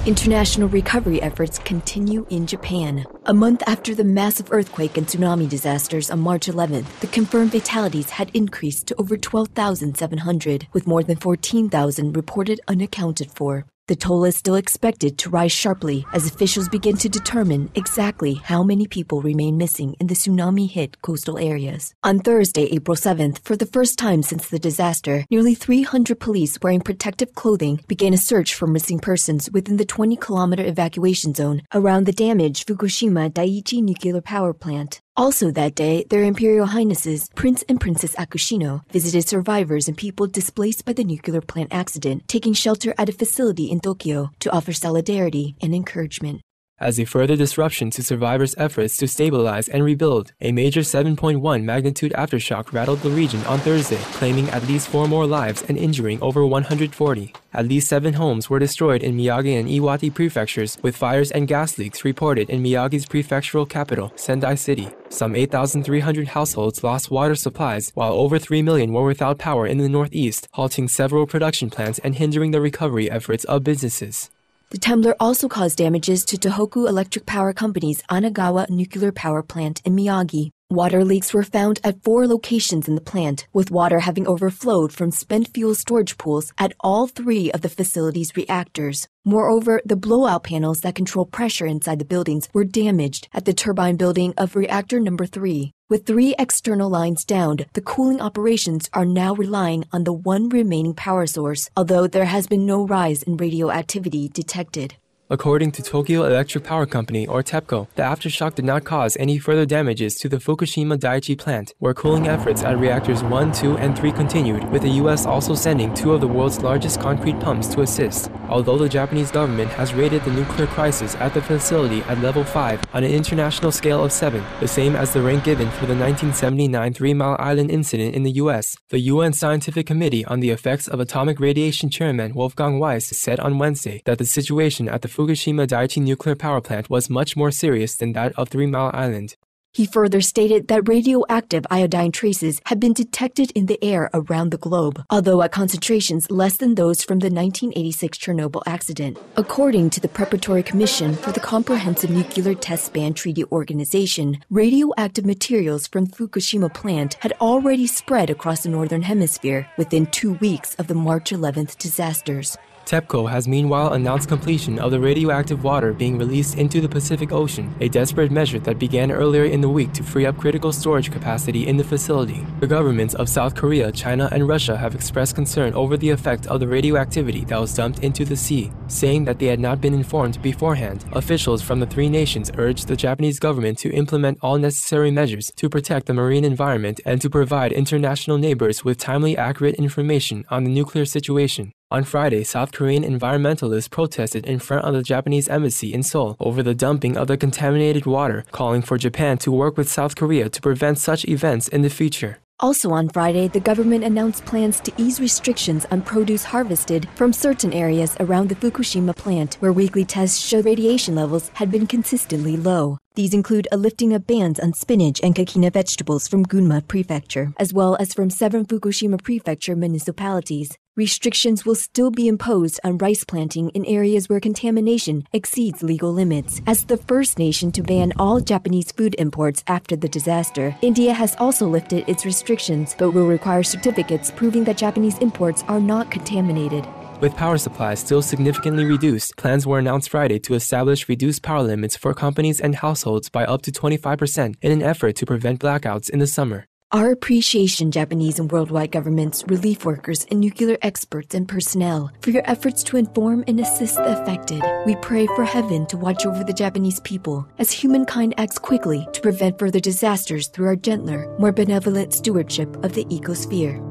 International recovery efforts continue in Japan. A month after the massive earthquake and tsunami disasters on March 11th, the confirmed fatalities had increased to over 12,700, with more than 14,000 reported unaccounted for. The toll is still expected to rise sharply as officials begin to determine exactly how many people remain missing in the tsunami-hit coastal areas. On Thursday, April 7th, for the first time since the disaster, nearly 300 police wearing protective clothing began a search for missing persons within the 20-kilometer evacuation zone around the damaged Fukushima Daiichi nuclear power plant. Also that day, their Imperial Highnesses, Prince and Princess Akishino, visited survivors and people displaced by the nuclear plant accident, taking shelter at a facility in Tokyo to offer solidarity and encouragement. As a further disruption to survivors' efforts to stabilize and rebuild, a major 7.1 magnitude aftershock rattled the region on Thursday, claiming at least 4 more lives and injuring over 140. At least 7 homes were destroyed in Miyagi and Iwate prefectures, with fires and gas leaks reported in Miyagi's prefectural capital, Sendai City. Some 8,300 households lost water supplies, while over 3 million were without power in the northeast, halting several production plants and hindering the recovery efforts of businesses. The tremor also caused damages to Tohoku Electric Power Company's Anagawa nuclear power plant in Miyagi. Water leaks were found at 4 locations in the plant, with water having overflowed from spent fuel storage pools at all 3 of the facility's reactors. Moreover, the blowout panels that control pressure inside the buildings were damaged at the turbine building of reactor number 3. With 3 external lines downed, the cooling operations are now relying on the one remaining power source, although there has been no rise in radioactivity detected. According to Tokyo Electric Power Company, or TEPCO, the aftershock did not cause any further damages to the Fukushima Daiichi plant, where cooling efforts at reactors 1, 2, and 3 continued, with the US also sending 2 of the world's largest concrete pumps to assist. Although the Japanese government has rated the nuclear crisis at the facility at level 5 on an international scale of 7, the same as the rank given for the 1979 Three Mile Island incident in the US, the UN Scientific Committee on the Effects of Atomic Radiation Chairman Wolfgang Weiss said on Wednesday that the situation at the Fukushima Daiichi nuclear power plant was much more serious than that of 3 Mile Island. He further stated that radioactive iodine traces had been detected in the air around the globe, although at concentrations less than those from the 1986 Chernobyl accident. According to the Preparatory Commission for the Comprehensive Nuclear Test Ban Treaty Organization, radioactive materials from the Fukushima plant had already spread across the Northern Hemisphere within 2 weeks of the March 11th disasters. TEPCO has meanwhile announced completion of the radioactive water being released into the Pacific Ocean, a desperate measure that began earlier in the week to free up critical storage capacity in the facility. The governments of South Korea, China, and Russia have expressed concern over the effect of the radioactivity that was dumped into the sea, saying that they had not been informed beforehand. Officials from the 3 nations urged the Japanese government to implement all necessary measures to protect the marine environment and to provide international neighbors with timely, accurate information on the nuclear situation. On Friday, South Korean environmentalists protested in front of the Japanese embassy in Seoul over the dumping of the contaminated water, calling for Japan to work with South Korea to prevent such events in the future. Also on Friday, the government announced plans to ease restrictions on produce harvested from certain areas around the Fukushima plant, where weekly tests showed radiation levels had been consistently low. These include a lifting of bans on spinach and kakina vegetables from Gunma Prefecture, as well as from 7 Fukushima Prefecture municipalities. Restrictions will still be imposed on rice planting in areas where contamination exceeds legal limits. As the first nation to ban all Japanese food imports after the disaster, India has also lifted its restrictions, but will require certificates proving that Japanese imports are not contaminated. With power supplies still significantly reduced, plans were announced Friday to establish reduced power limits for companies and households by up to 25% in an effort to prevent blackouts in the summer. Our appreciation, Japanese and worldwide governments, relief workers, and nuclear experts and personnel, for your efforts to inform and assist the affected. We pray for heaven to watch over the Japanese people as humankind acts quickly to prevent further disasters through our gentler, more benevolent stewardship of the ecosphere.